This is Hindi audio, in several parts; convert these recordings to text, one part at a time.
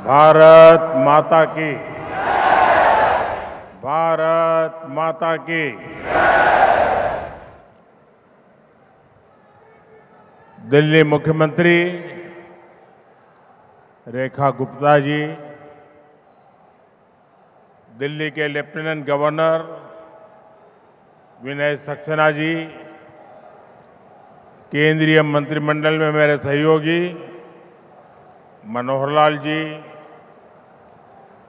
भारत माता की। भारत माता की। दिल्ली मुख्यमंत्री रेखा गुप्ता जी, दिल्ली के लेफ्टिनेंट गवर्नर विनय सक्सेना जी, केंद्रीय मंत्रिमंडल में मेरे सहयोगी मनोहर लाल जी,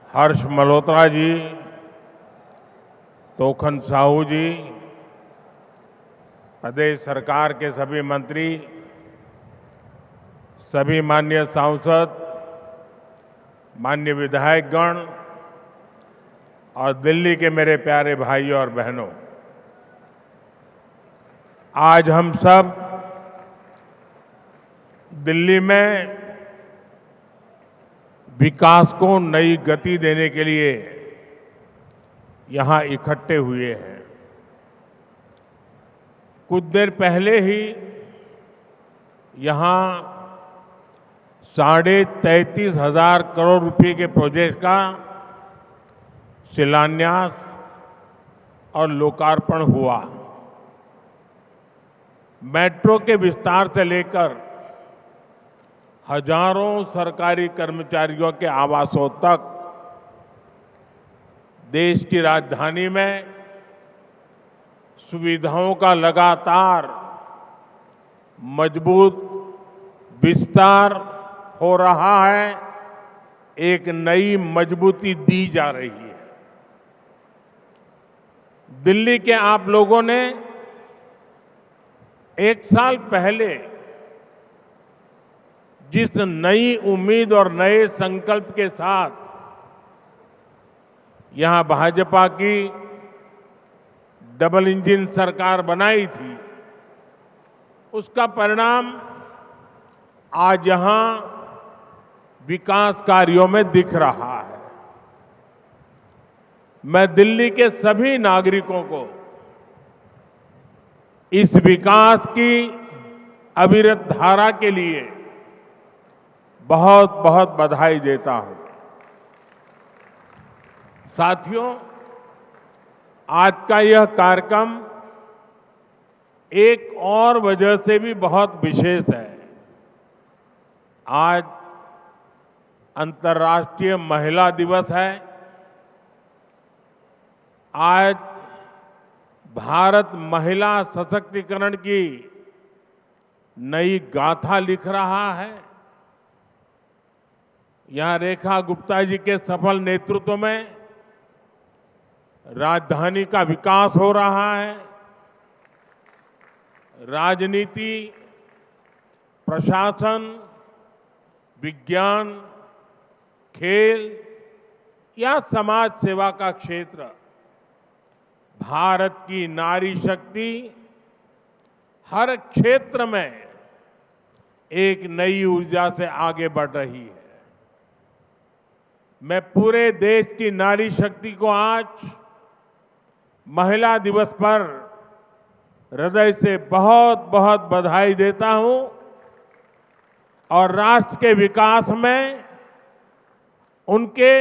हर्ष मल्होत्रा जी, तोखन साहू जी, प्रदेश सरकार के सभी मंत्री, सभी माननीय सांसद, माननीय विधायकगण और दिल्ली के मेरे प्यारे भाइयों और बहनों, आज हम सब दिल्ली में विकास को नई गति देने के लिए यहां इकट्ठे हुए हैं। कुछ देर पहले ही यहां 33,500 करोड़ रुपए के प्रोजेक्ट का शिलान्यास और लोकार्पण हुआ। मेट्रो के विस्तार से लेकर हजारों सरकारी कर्मचारियों के आवासों तक देश की राजधानी में सुविधाओं का लगातार मजबूत विस्तार हो रहा है, एक नई मजबूती दी जा रही है। दिल्ली के आप लोगों ने एक साल पहले जिस नई उम्मीद और नए संकल्प के साथ यहां भाजपा की डबल इंजन सरकार बनाई थी, उसका परिणाम आज यहां विकास कार्यों में दिख रहा है। मैं दिल्ली के सभी नागरिकों को इस विकास की अविरत धारा के लिए बहुत बहुत बधाई देता हूं। साथियों, आज का यह कार्यक्रम एक और वजह से भी बहुत विशेष है। आज अंतर्राष्ट्रीय महिला दिवस है। आज भारत महिला सशक्तिकरण की नई गाथा लिख रहा है। यहां रेखा गुप्ता जी के सफल नेतृत्व में राजधानी का विकास हो रहा है। राजनीति, प्रशासन, विज्ञान, खेल या समाज सेवा का क्षेत्र, भारत की नारी शक्ति हर क्षेत्र में एक नई ऊर्जा से आगे बढ़ रही है। मैं पूरे देश की नारी शक्ति को आज महिला दिवस पर हृदय से बहुत बहुत बधाई देता हूं और राष्ट्र के विकास में उनके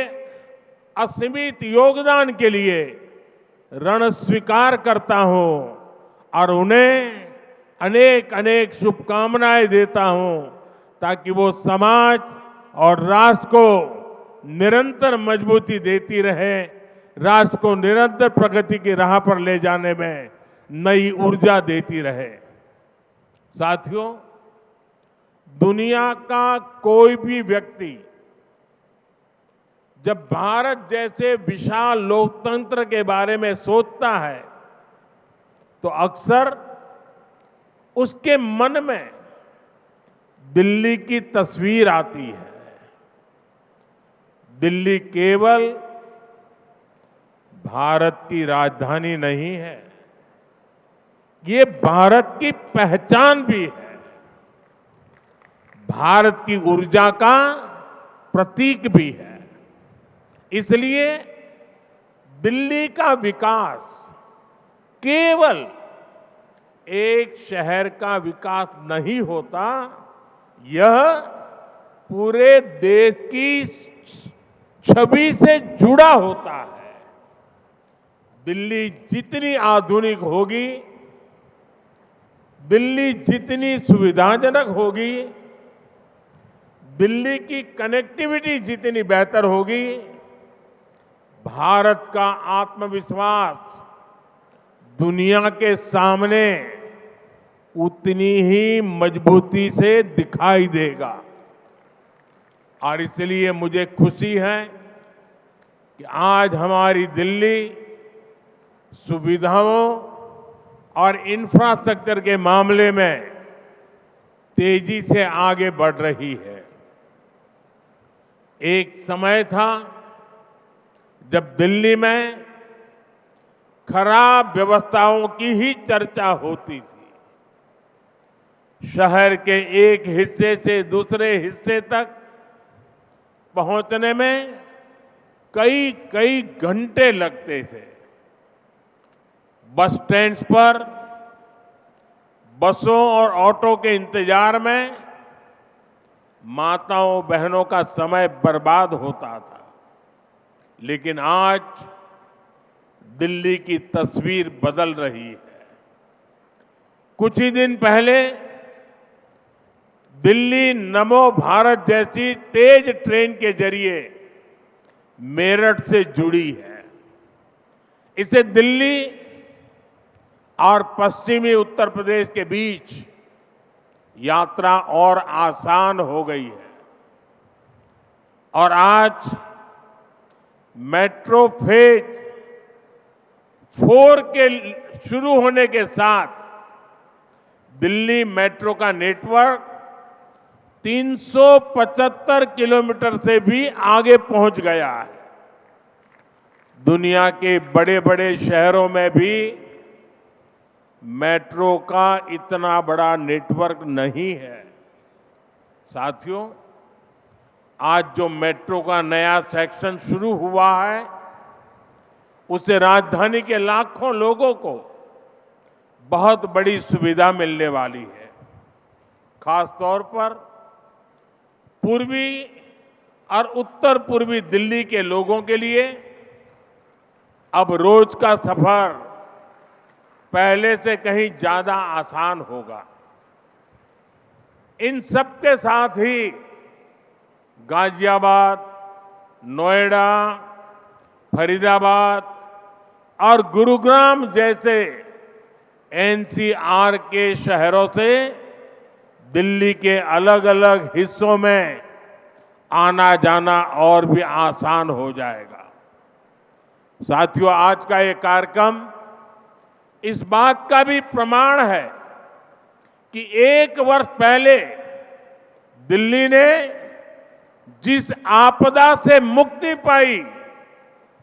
असीमित योगदान के लिए ऋण स्वीकार करता हूं और उन्हें अनेक अनेक शुभकामनाएं देता हूं ताकि वो समाज और राष्ट्र को निरंतर मजबूती देती रहे, राष्ट्र को निरंतर प्रगति की राह पर ले जाने में नई ऊर्जा देती रहे। साथियों, दुनिया का कोई भी व्यक्ति जब भारत जैसे विशाल लोकतंत्र के बारे में सोचता है तो अक्सर उसके मन में दिल्ली की तस्वीर आती है। दिल्ली केवल भारत की राजधानी नहीं है, ये भारत की पहचान भी है, भारत की ऊर्जा का प्रतीक भी है। इसलिए दिल्ली का विकास केवल एक शहर का विकास नहीं होता, यह पूरे देश की छवि से जुड़ा होता है। दिल्ली जितनी आधुनिक होगी, दिल्ली जितनी सुविधाजनक होगी, दिल्ली की कनेक्टिविटी जितनी बेहतर होगी, भारत का आत्मविश्वास दुनिया के सामने उतनी ही मजबूती से दिखाई देगा। और इसलिए मुझे खुशी है कि आज हमारी दिल्ली सुविधाओं और इंफ्रास्ट्रक्चर के मामले में तेजी से आगे बढ़ रही है। एक समय था जब दिल्ली में खराब व्यवस्थाओं की ही चर्चा होती थी। शहर के एक हिस्से से दूसरे हिस्से तक पहुंचने में कई कई घंटे लगते थे। बस स्टैंड्स पर बसों और ऑटो के इंतजार में माताओं बहनों का समय बर्बाद होता था। लेकिन आज दिल्ली की तस्वीर बदल रही है। कुछ ही दिन पहले दिल्ली नमो भारत जैसी तेज ट्रेन के जरिए मेरठ से जुड़ी है। इससे दिल्ली और पश्चिमी उत्तर प्रदेश के बीच यात्रा और आसान हो गई है। और आज मेट्रो फेज 4 के शुरू होने के साथ दिल्ली मेट्रो का नेटवर्क 375 किलोमीटर से भी आगे पहुंच गया है। दुनिया के बड़े बड़े शहरों में भी मेट्रो का इतना बड़ा नेटवर्क नहीं है। साथियों, आज जो मेट्रो का नया सेक्शन शुरू हुआ है, उससे राजधानी के लाखों लोगों को बहुत बड़ी सुविधा मिलने वाली है। खास तौर पर पूर्वी और उत्तर पूर्वी दिल्ली के लोगों के लिए अब रोज का सफर पहले से कहीं ज्यादा आसान होगा। इन सब के साथ ही गाजियाबाद, नोएडा, फरीदाबाद और गुरुग्राम जैसे एनसीआर के शहरों से दिल्ली के अलग अलग हिस्सों में आना जाना और भी आसान हो जाएगा। साथियों, आज का ये कार्यक्रम इस बात का भी प्रमाण है कि 1 वर्ष पहले दिल्ली ने जिस आपदा से मुक्ति पाई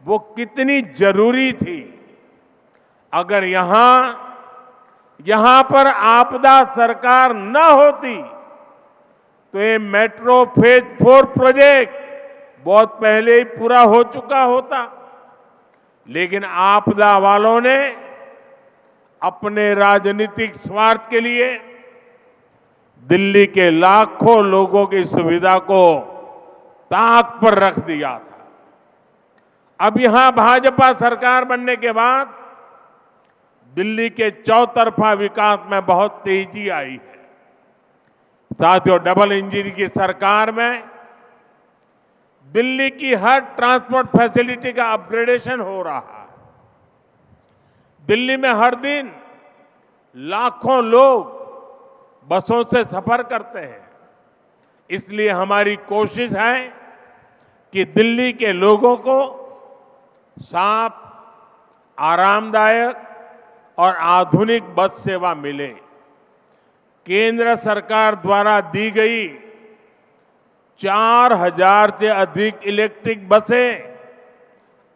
वो कितनी जरूरी थी। अगर यहां पर आपदा सरकार न होती तो ये मेट्रो फेज 4 प्रोजेक्ट बहुत पहले ही पूरा हो चुका होता। लेकिन आपदा वालों ने अपने राजनीतिक स्वार्थ के लिए दिल्ली के लाखों लोगों की सुविधा को ताक पर रख दिया था। अब यहां भाजपा सरकार बनने के बाद दिल्ली के चौतरफा विकास में बहुत तेजी आई है। साथियों, डबल इंजन की सरकार में दिल्ली की हर ट्रांसपोर्ट फैसिलिटी का अपग्रेडेशन हो रहा है। दिल्ली में हर दिन लाखों लोग बसों से सफर करते हैं। इसलिए हमारी कोशिश है कि दिल्ली के लोगों को साफ, आरामदायक और आधुनिक बस सेवा मिले। केंद्र सरकार द्वारा दी गई 4000 से अधिक इलेक्ट्रिक बसें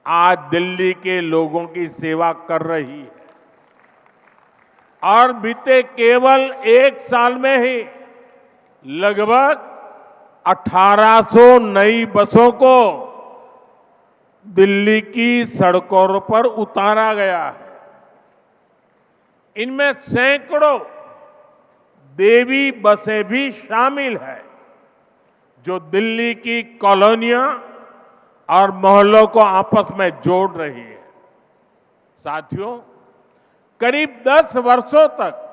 आज दिल्ली के लोगों की सेवा कर रही है। और बीते केवल 1 साल में ही लगभग 1800 नई बसों को दिल्ली की सड़कों पर उतारा गया है। इनमें सैकड़ों देवी बसें भी शामिल है, जो दिल्ली की कॉलोनियां और मोहल्लों को आपस में जोड़ रही है। साथियों, करीब 10 वर्षों तक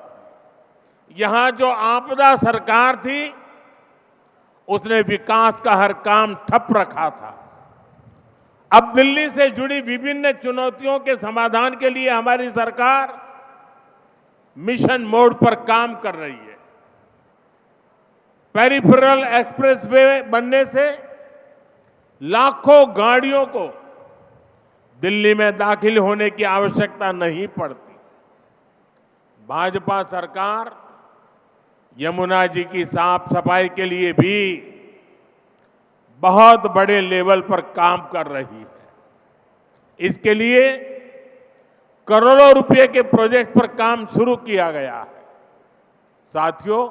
यहां जो आपदा सरकार थी, उसने विकास का हर काम ठप रखा था। अब दिल्ली से जुड़ी विभिन्न चुनौतियों के समाधान के लिए हमारी सरकार मिशन मोड पर काम कर रही है। पेरिफेरल एक्सप्रेसवे बनने से लाखों गाड़ियों को दिल्ली में दाखिल होने की आवश्यकता नहीं पड़ती। भाजपा सरकार यमुना जी की साफ सफाई के लिए भी बहुत बड़े लेवल पर काम कर रही है। इसके लिए करोड़ों रुपए के प्रोजेक्ट पर काम शुरू किया गया है। साथियों,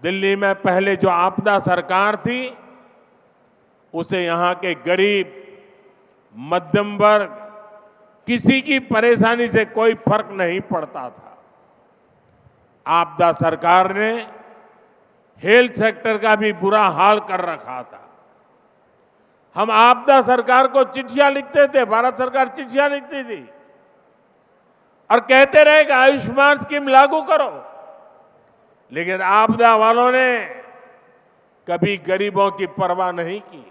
दिल्ली में पहले जो आपदा सरकार थी, उसे यहां के गरीब, मध्यम वर्ग, किसी की परेशानी से कोई फर्क नहीं पड़ता था। आपदा सरकार ने हेल्थ सेक्टर का भी बुरा हाल कर रखा था। हम आपदा सरकार को चिट्ठियां लिखते थे, भारत सरकार चिट्ठियां लिखती थी और कहते रहे कि आयुष्मान स्कीम लागू करो, लेकिन आपदा वालों ने कभी गरीबों की परवाह नहीं की।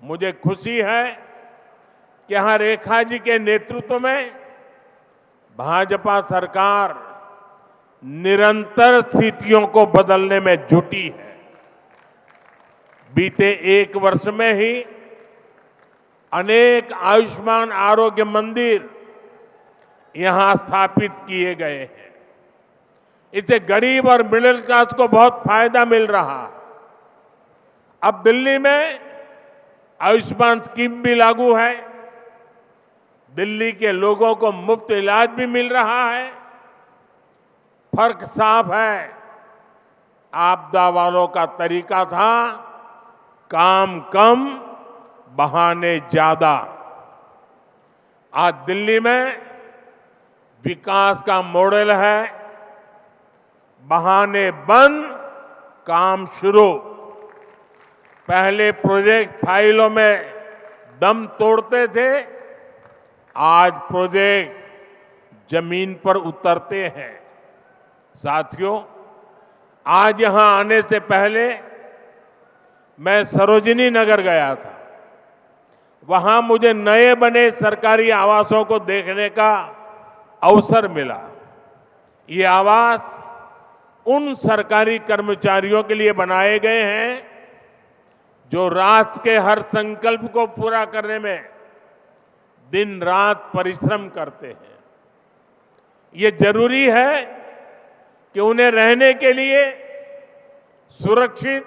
मुझे खुशी है कि यहां रेखा जी के नेतृत्व में भाजपा सरकार निरंतर स्थितियों को बदलने में जुटी है। बीते 1 वर्ष में ही अनेक आयुष्मान आरोग्य मंदिर यहां स्थापित किए गए हैं। इससे गरीब और मिडिल क्लास को बहुत फायदा मिल रहा है। अब दिल्ली में आयुष्मान स्कीम भी लागू है। दिल्ली के लोगों को मुफ्त इलाज भी मिल रहा है। फर्क साफ है, आपदा वालों का तरीका था काम कम, बहाने ज्यादा। आज दिल्ली में विकास का मॉडल है बहाने बंद, काम शुरू। पहले प्रोजेक्ट फाइलों में दम तोड़ते थे, आज प्रोजेक्ट जमीन पर उतरते हैं। साथियों, आज यहां आने से पहले मैं सरोजिनी नगर गया था। वहां मुझे नए बने सरकारी आवासों को देखने का अवसर मिला। ये आवास उन सरकारी कर्मचारियों के लिए बनाए गए हैं जो राष्ट्र के हर संकल्प को पूरा करने में दिन रात परिश्रम करते हैं। ये जरूरी है कि उन्हें रहने के लिए सुरक्षित,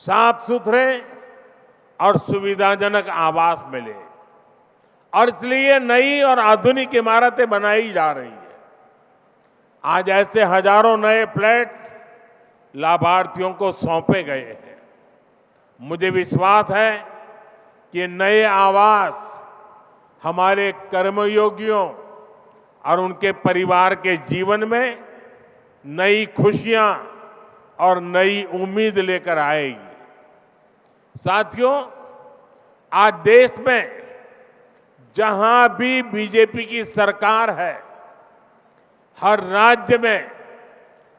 साफ सुथरे और सुविधाजनक आवास मिले, और इसलिए नई और आधुनिक इमारतें बनाई जा रही है। आज ऐसे हजारों नए फ्लैट्स लाभार्थियों को सौंपे गए हैं। मुझे विश्वास है कि नए आवास हमारे कर्मयोगियों और उनके परिवार के जीवन में नई खुशियां और नई उम्मीद लेकर आएगी। साथियों, आज देश में जहां भी बीजेपी की सरकार है, हर राज्य में,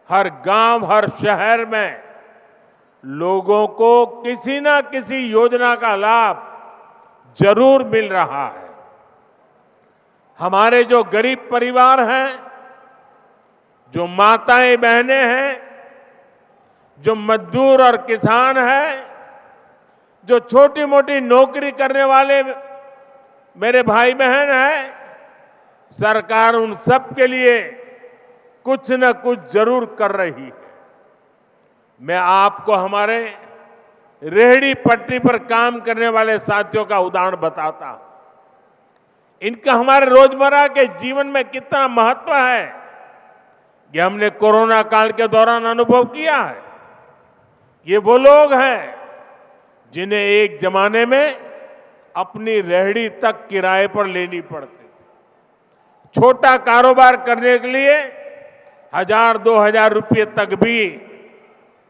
हर गांव, हर शहर में लोगों को किसी न किसी योजना का लाभ जरूर मिल रहा है। हमारे जो गरीब परिवार हैं, जो माताएं बहनें हैं, जो मजदूर और किसान हैं, जो छोटी मोटी नौकरी करने वाले मेरे भाई बहन हैं, सरकार उन सब के लिए कुछ न कुछ जरूर कर रही है। मैं आपको हमारे रेहड़ी पटरी पर काम करने वाले साथियों का उदाहरण बताता हूं। इनका हमारे रोजमर्रा के जीवन में कितना महत्व है, ये हमने कोरोना काल के दौरान अनुभव किया है। ये वो लोग हैं जिन्हें एक जमाने में अपनी रेहड़ी तक किराए पर लेनी पड़ती थी। छोटा कारोबार करने के लिए 1000-2000 रुपये तक भी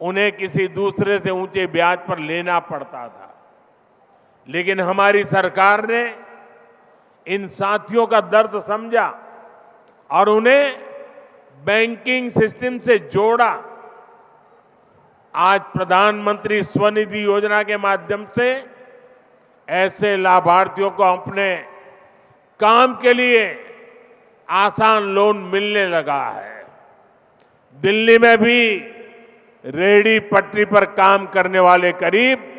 उन्हें किसी दूसरे से ऊंचे ब्याज पर लेना पड़ता था। लेकिन हमारी सरकार ने इन साथियों का दर्द समझा और उन्हें बैंकिंग सिस्टम से जोड़ा। आज प्रधानमंत्री स्वनिधि योजना के माध्यम से ऐसे लाभार्थियों को अपने काम के लिए आसान लोन मिलने लगा है। दिल्ली में भी रेहड़ी पटरी पर काम करने वाले करीब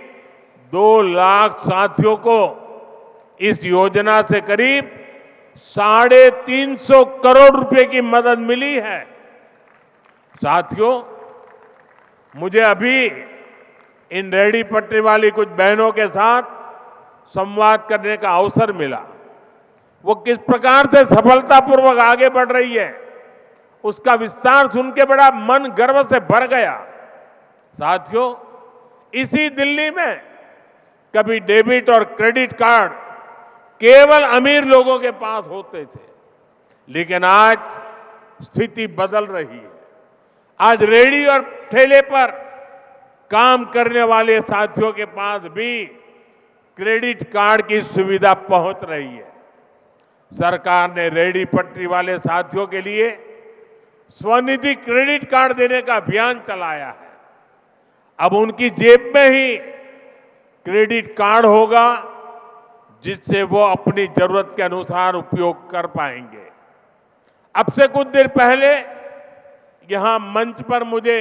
2 लाख साथियों को इस योजना से करीब 350 करोड़ रुपए की मदद मिली है। साथियों, मुझे अभी इन रेहड़ी पटरी वाली कुछ बहनों के साथ संवाद करने का अवसर मिला। वो किस प्रकार से सफलतापूर्वक आगे बढ़ रही है, उसका विस्तार सुन के बड़ा मन गर्व से भर गया। साथियों, इसी दिल्ली में कभी डेबिट और क्रेडिट कार्ड केवल अमीर लोगों के पास होते थे, लेकिन आज स्थिति बदल रही है। आज रेहड़ी और ठेले पर काम करने वाले साथियों के पास भी क्रेडिट कार्ड की सुविधा पहुंच रही है। सरकार ने रेहड़ी पटरी वाले साथियों के लिए स्वनिधि क्रेडिट कार्ड देने का अभियान चलाया है। अब उनकी जेब में ही क्रेडिट कार्ड होगा, जिससे वो अपनी जरूरत के अनुसार उपयोग कर पाएंगे। अब से कुछ देर पहले यहां मंच पर मुझे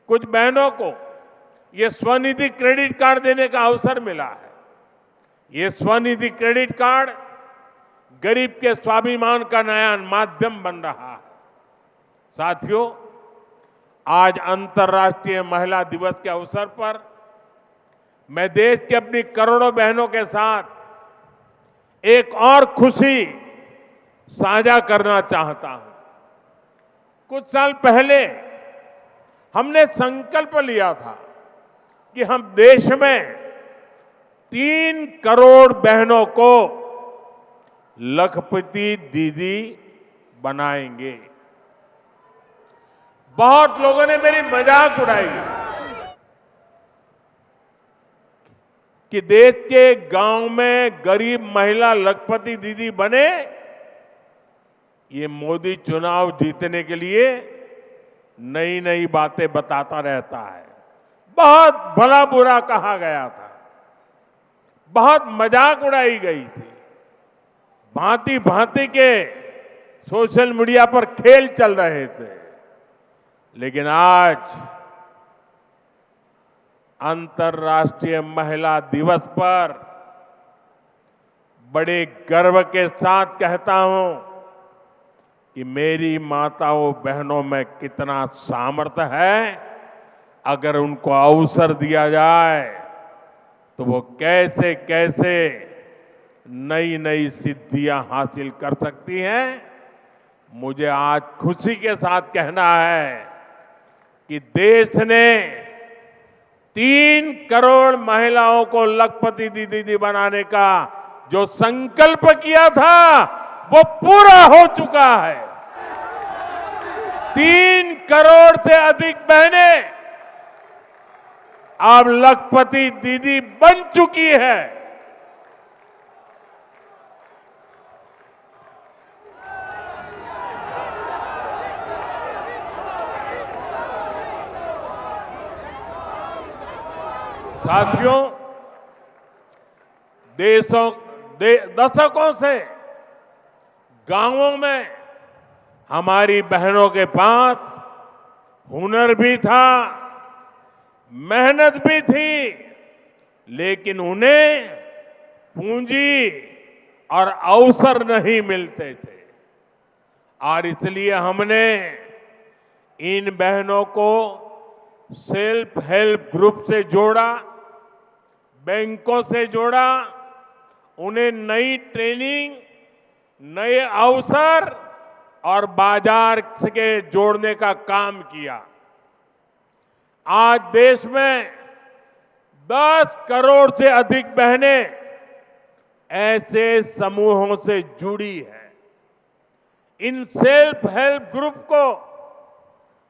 कुछ बहनों को ये स्वनिधि क्रेडिट कार्ड देने का अवसर मिला है। ये स्वनिधि क्रेडिट कार्ड गरीब के स्वाभिमान का नया माध्यम बन रहा है। साथियों, आज अंतर्राष्ट्रीय महिला दिवस के अवसर पर मैं देश की अपनी करोड़ों बहनों के साथ एक और खुशी साझा करना चाहता हूं। कुछ साल पहले हमने संकल्प लिया था कि हम देश में 3 करोड़ बहनों को लखपति दीदी बनाएंगे। बहुत लोगों ने मेरी मजाक उड़ाई कि देश के गांव में गरीब महिला लखपति दीदी बने, ये मोदी चुनाव जीतने के लिए नई नई बातें बताता रहता है। बहुत भला बुरा कहा गया था, बहुत मजाक उड़ाई गई थी, भांति भांति के सोशल मीडिया पर खेल चल रहे थे। लेकिन आज अंतर्राष्ट्रीय महिला दिवस पर बड़े गर्व के साथ कहता हूं कि मेरी माताओं बहनों में कितना सामर्थ्य है। अगर उनको अवसर दिया जाए तो वो कैसे कैसे नई नई सिद्धियां हासिल कर सकती हैं। मुझे आज खुशी के साथ कहना है कि देश ने 3 करोड़ महिलाओं को लखपति दीदी बनाने का जो संकल्प किया था वो पूरा हो चुका है। 3 करोड़ से अधिक बहनें अब लखपति दीदी बन चुकी है। साथियों, दशकों से गांवों में हमारी बहनों के पास हुनर भी था, मेहनत भी थी, लेकिन उन्हें पूंजी और अवसर नहीं मिलते थे। और इसलिए हमने इन बहनों को सेल्फ हेल्प ग्रुप से जोड़ा, बैंकों से जोड़ा, उन्हें नई ट्रेनिंग, नए अवसर और बाजार के जोड़ने का काम किया। आज देश में 10 करोड़ से अधिक बहनें ऐसे समूहों से जुड़ी हैं। इन सेल्फ हेल्प ग्रुप को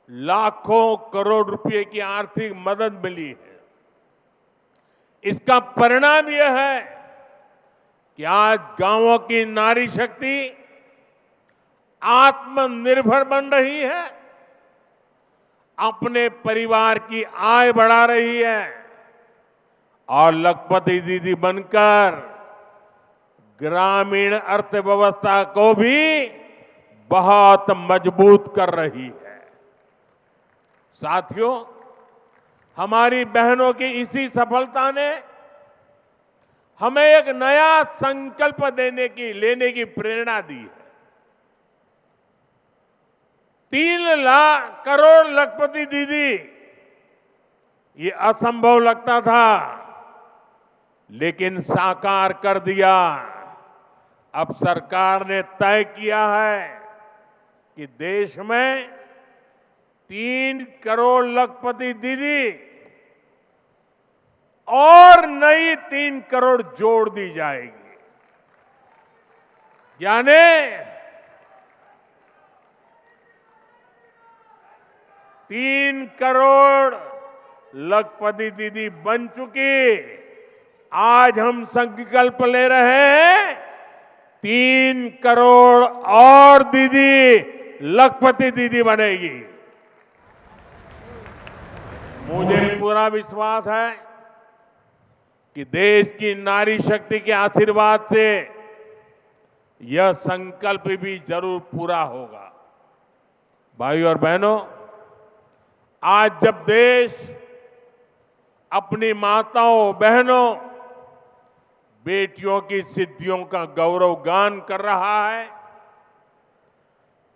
लाखों करोड़ रुपए की आर्थिक मदद मिली है। इसका परिणाम यह है कि आज गांवों की नारी शक्ति आत्मनिर्भर बन रही है, अपने परिवार की आय बढ़ा रही है और लखपति दीदी बनकर ग्रामीण अर्थव्यवस्था को भी बहुत मजबूत कर रही है। साथियों, हमारी बहनों की इसी सफलता ने हमें एक नया संकल्प लेने की प्रेरणा दी है। 3 करोड़ लखपति दीदी, ये असंभव लगता था, लेकिन साकार कर दिया। अब सरकार ने तय किया है कि देश में 3 करोड़ लखपति दीदी और नई 3 करोड़ जोड़ दी जाएगी, यानी 3 करोड़ लखपति दीदी बन चुकी। आज हम संकल्प ले रहे हैं 3 करोड़ और दीदी लखपति दीदी बनेगी। मुझे पूरा विश्वास है कि देश की नारी शक्ति के आशीर्वाद से यह संकल्प भी जरूर पूरा होगा। भाइयों और बहनों, आज जब देश अपनी माताओं, बहनों, बेटियों की सिद्धियों का गौरव गान कर रहा है,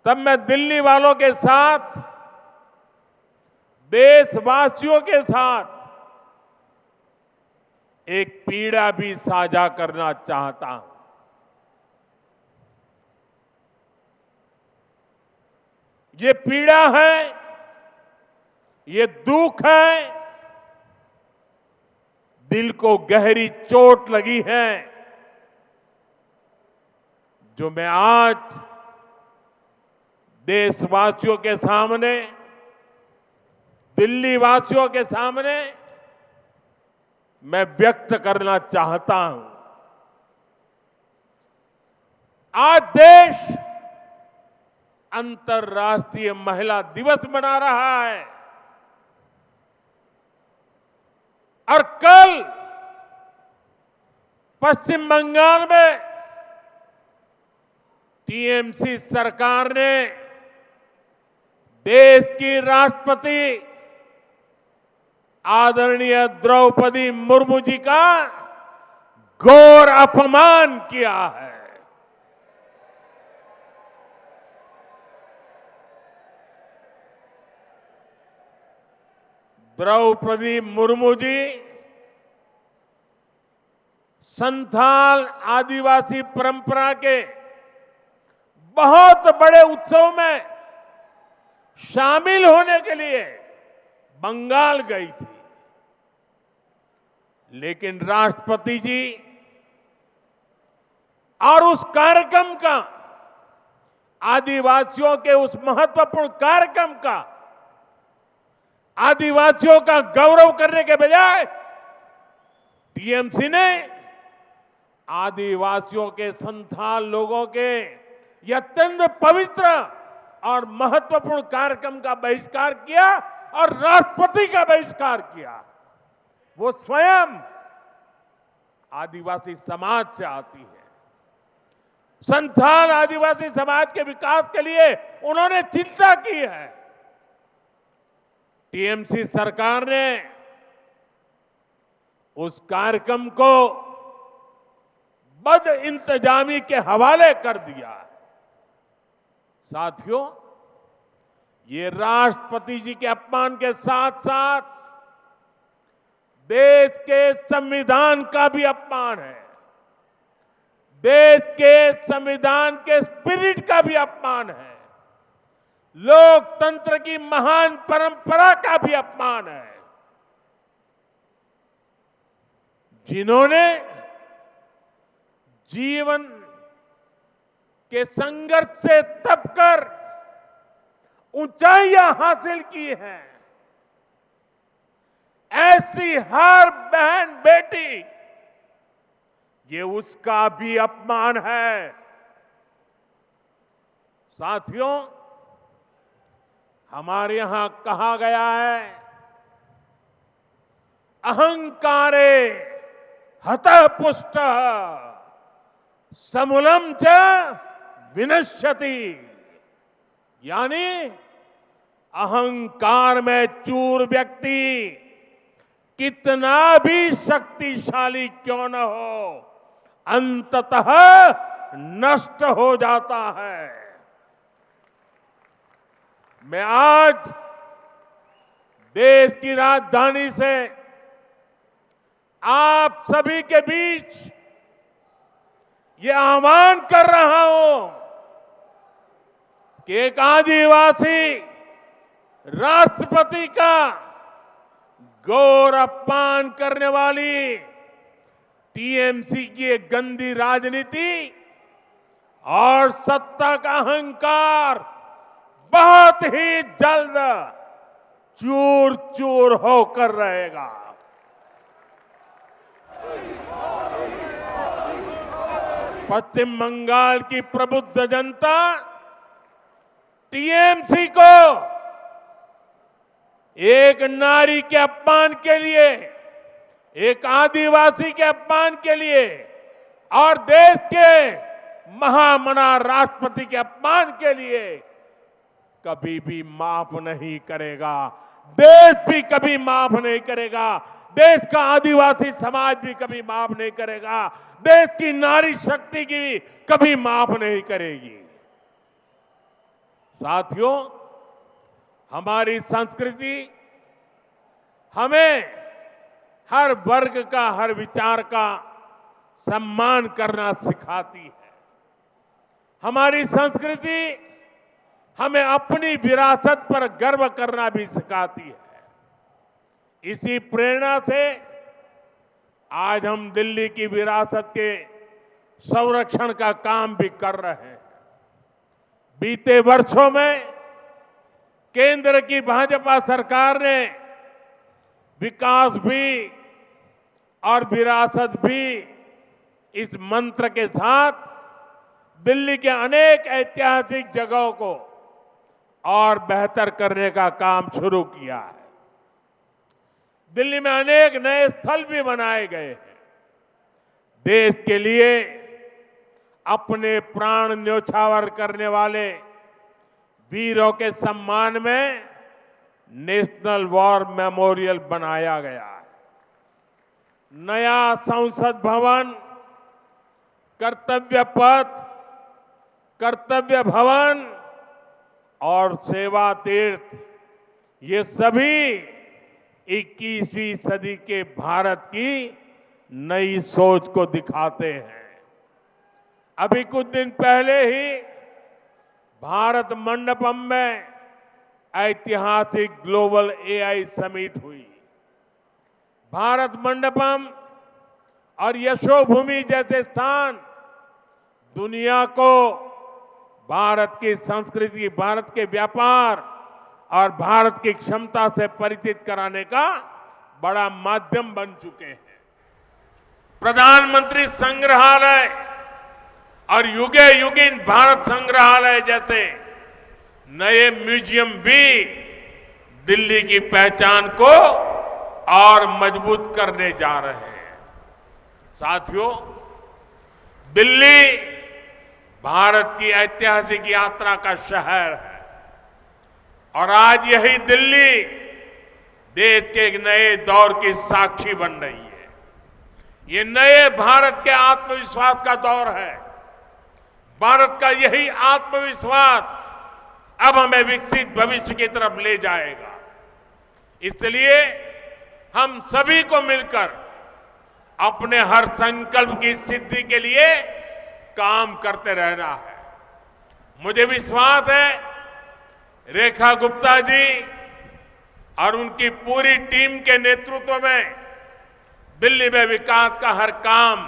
तब मैं दिल्ली वालों के साथ, देशवासियों के साथ एक पीड़ा भी साझा करना चाहता हूं। ये पीड़ा है, ये दुख है, दिल को गहरी चोट लगी है, जो मैं आज देशवासियों के सामने, दिल्ली वासियों के सामने मैं व्यक्त करना चाहता हूं। आज देश अंतर्राष्ट्रीय महिला दिवस मना रहा है और कल पश्चिम बंगाल में टीएमसी सरकार ने देश की राष्ट्रपति आदरणीय द्रौपदी मुर्मू जी का घोर अपमान किया है। द्रौपदी मुर्मू जी संथाल आदिवासी परंपरा के बहुत बड़े उत्सव में शामिल होने के लिए बंगाल गई थी, लेकिन राष्ट्रपति जी और उस कार्यक्रम का, आदिवासियों के उस महत्वपूर्ण कार्यक्रम का, आदिवासियों का गौरव करने के बजाय टीएमसी ने आदिवासियों के संथाल लोगों के यह अत्यंत पवित्र और महत्वपूर्ण कार्यक्रम का बहिष्कार किया और राष्ट्रपति का बहिष्कार किया। वो स्वयं आदिवासी समाज से आती है। संथाल आदिवासी समाज के विकास के लिए उन्होंने चिंता की है। टीएमसी सरकार ने उस कार्यक्रम को बदइंतजामी के हवाले कर दिया। साथियों, ये राष्ट्रपति जी के अपमान के साथ साथ देश के संविधान का भी अपमान है, देश के संविधान के स्पिरिट का भी अपमान है, लोकतंत्र की महान परंपरा का भी अपमान है। जिन्होंने जीवन के संघर्ष से तपकर ऊंचाइयां हासिल की हैं, ऐसी हर बहन बेटी, ये उसका भी अपमान है। साथियों, हमारे यहां कहा गया है, अहंकारे हतः पुष्टः समूलम च विनश्यति, यानी अहंकार में चूर व्यक्ति कितना भी शक्तिशाली क्यों न हो, अंततः नष्ट हो जाता है। मैं आज देश की राजधानी से आप सभी के बीच ये आह्वान कर रहा हूं कि एक आदिवासी राष्ट्रपति का गौर अपमान करने वाली टीएमसी की एक गंदी राजनीति और सत्ता का अहंकार बहुत ही जल्द चूर चूर होकर रहेगा। पश्चिम बंगाल की प्रबुद्ध जनता टीएमसी को एक नारी के अपमान के लिए, एक आदिवासी के अपमान के लिए और देश के महामना राष्ट्रपति के अपमान के लिए कभी भी माफ नहीं करेगा। देश भी कभी माफ नहीं करेगा। देश का आदिवासी समाज भी कभी माफ नहीं करेगा। देश की नारी शक्ति की भी कभी माफ नहीं करेगी। साथियों, हमारी संस्कृति हमें हर वर्ग का, हर विचार का सम्मान करना सिखाती है। हमारी संस्कृति हमें अपनी विरासत पर गर्व करना भी सिखाती है। इसी प्रेरणा से आज हम दिल्ली की विरासत के संरक्षण का काम भी कर रहे हैं। बीते वर्षों में केंद्र की भाजपा सरकार ने विकास भी और विरासत भी इस मंत्र के साथ दिल्ली के अनेक ऐतिहासिक जगहों को और बेहतर करने का काम शुरू किया है। दिल्ली में अनेक नए स्थल भी बनाए गए हैं। देश के लिए अपने प्राण न्योछावर करने वाले वीरों के सम्मान में नेशनल वॉर मेमोरियल बनाया गया है। नया संसद भवन, कर्तव्य पथ, कर्तव्य भवन और सेवा तीर्थ, ये सभी 21वीं सदी के भारत की नई सोच को दिखाते हैं। अभी कुछ दिन पहले ही भारत मंडपम में ऐतिहासिक ग्लोबल एआई समिट हुई। भारत मंडपम और यशोभूमि जैसे स्थान दुनिया को भारत की संस्कृति, भारत के व्यापार और भारत की क्षमता से परिचित कराने का बड़ा माध्यम बन चुके हैं। प्रधानमंत्री संग्रहालय और युगे युगिन भारत संग्रहालय जैसे नए म्यूजियम भी दिल्ली की पहचान को और मजबूत करने जा रहे हैं। साथियों, दिल्ली भारत की ऐतिहासिक यात्रा का शहर है और आज यही दिल्ली देश के एक नए दौर की साक्षी बन रही है। ये नए भारत के आत्मविश्वास का दौर है। भारत का यही आत्मविश्वास अब हमें विकसित भविष्य की तरफ ले जाएगा। इसलिए हम सभी को मिलकर अपने हर संकल्प की सिद्धि के लिए काम करते रहना है। मुझे विश्वास है रेखा गुप्ता जी और उनकी पूरी टीम के नेतृत्व में दिल्ली में विकास का हर काम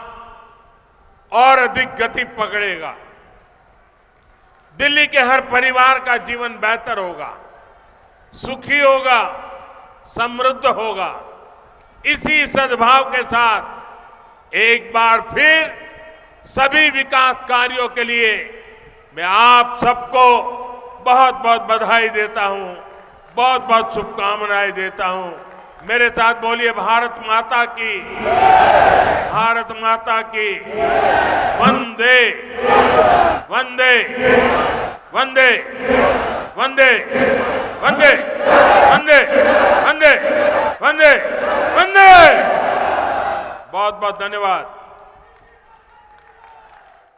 और अधिक गति पकड़ेगा। दिल्ली के हर परिवार का जीवन बेहतर होगा, सुखी होगा, समृद्ध होगा। इसी सद्भाव के साथ एक बार फिर सभी विकास कार्यों के लिए मैं आप सबको बहुत बहुत बधाई देता हूं, बहुत बहुत शुभकामनाएं देता हूं। मेरे साथ बोलिए भारत माता की, भारत माता की, वंदे वंदे वंदे वंदे वंदे वंदे वंदे वंदे वंदे। बहुत बहुत धन्यवाद।